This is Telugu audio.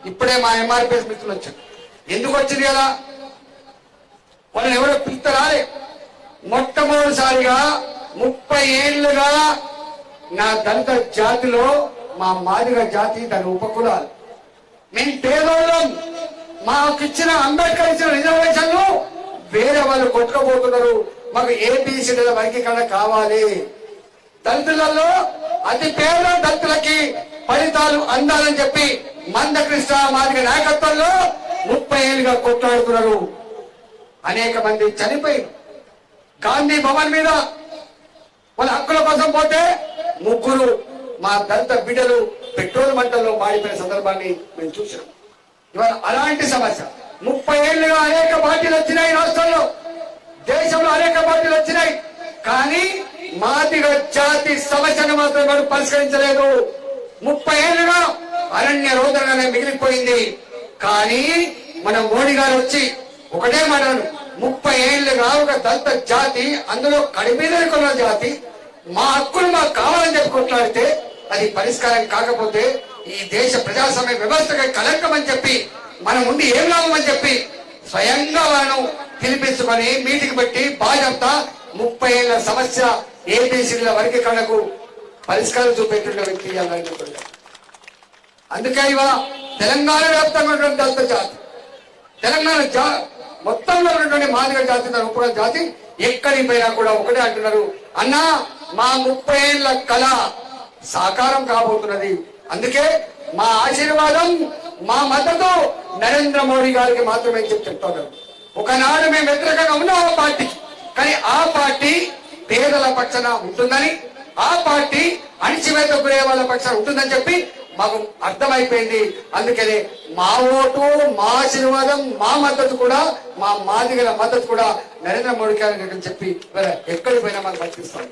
ఇప్పుడే మా ఎంఆర్పిఎస్ మిత్రులు వచ్చారు. ఎందుకు వచ్చింది కదా, వాళ్ళని ఎవరో పిలుస్తారాలే. మొట్టమొదటిసారిగా 30 ఏళ్లుగా నా దళిత జాతిలో మా మాదిగ జాతి దాని ఉపకులాలు మేము పేదోళ్ళం. మాకు ఇచ్చిన అంబేద్కర్ ఇచ్చిన రిజర్వేషన్లు వేరే వాళ్ళు కొట్టుకోబోతున్నారు. మాకు ఏబిసిడీల వర్గీకరణ కావాలి. దళితులలో అతి పేద దళితులకి ఫలితాలు అందాలని చెప్పి మందకృష్ణ మాదిగ నాయకత్వంలో 30 ఏళ్ళుగా కొట్లాడుతున్నారు. అనేక మంది చనిపోయి గాంధీ భవన్ మీద వాళ్ళ హక్కుల కోసం పోతే 3 మా దళిత బిడ్డలు పెట్రోల్ మంటల్లో మాడిపోయిన సందర్భాన్ని మేము చూసాం. ఇవాళ అలాంటి సమస్య 30 ఏళ్ళుగా అనేక పార్టీలు వచ్చినాయి రాష్ట్రంలో, దేశంలో అనేక పార్టీలు వచ్చినాయి. కానీ మాదిగ జాతి సమస్యను మాత్రం వాడు పరిష్కరించలేదు. 30 ఏళ్ళుగా అరణ్య రోదనగానే మిగిలిపోయింది. కానీ మన మోడీ గారు వచ్చి ఒకటే మాట్లాడు, 30 ఏళ్ళుగా ఒక దళిత జాతి, అందులో కడిమీదకున్న జాతి మా హక్కులు మాకు కావాలని చెప్పి కొట్లాడితే అది పరిష్కారం కాకపోతే ఈ దేశ ప్రజాస్వామ్య వ్యవస్థకి కలంకం అని చెప్పి మనం ఉండి ఏం లాభం అని చెప్పి స్వయంగా వాళ్ళను పిలిపించుకొని మీటింగ్ పెట్టి బాధ్యత 30 ఏళ్ల సమస్య ఏబిసిడీల వర్గీకరణకు పరిష్కారం చూపెట్టిన వ్యక్తి అన్నట్టు. అందుకే ఇవాళ తెలంగాణ వ్యాప్తంగా ఉన్నటువంటి దళిత జాతి, తెలంగాణ మొత్తంలో ఉన్నటువంటి మాదిగ జాతి, ఉపకుల జాతి ఎక్కడికి పోయినా కూడా ఒకటే అంటున్నారు, అన్నా మా 30 ఏళ్ల కళ సాకారం కాబోతున్నది. అందుకే మా ఆశీర్వాదం, మా మద్దతు నరేంద్ర మోడీ గారికి మాత్రమే చెప్తున్నారు. ఒకనాడు మేము వ్యతిరేకంగా ఉన్నాం ఆ పార్టీకి, కానీ ఆ పార్టీ పేదల పక్షాన ఉంటుందని, ఆ పార్టీ అణిచివేత గురే వాళ్ళ పక్షాన ఉంటుందని చెప్పి మాకు అర్థమైపోయింది. అందుకనే మా ఓటు, మా ఆశీర్వాదం, మా మద్దతు కూడా, మా మాదిగల మద్దతు కూడా నరేంద్ర మోడీ గారికి చెప్పి ఎక్కడికి పోయినా మాకు వర్తిస్తాం.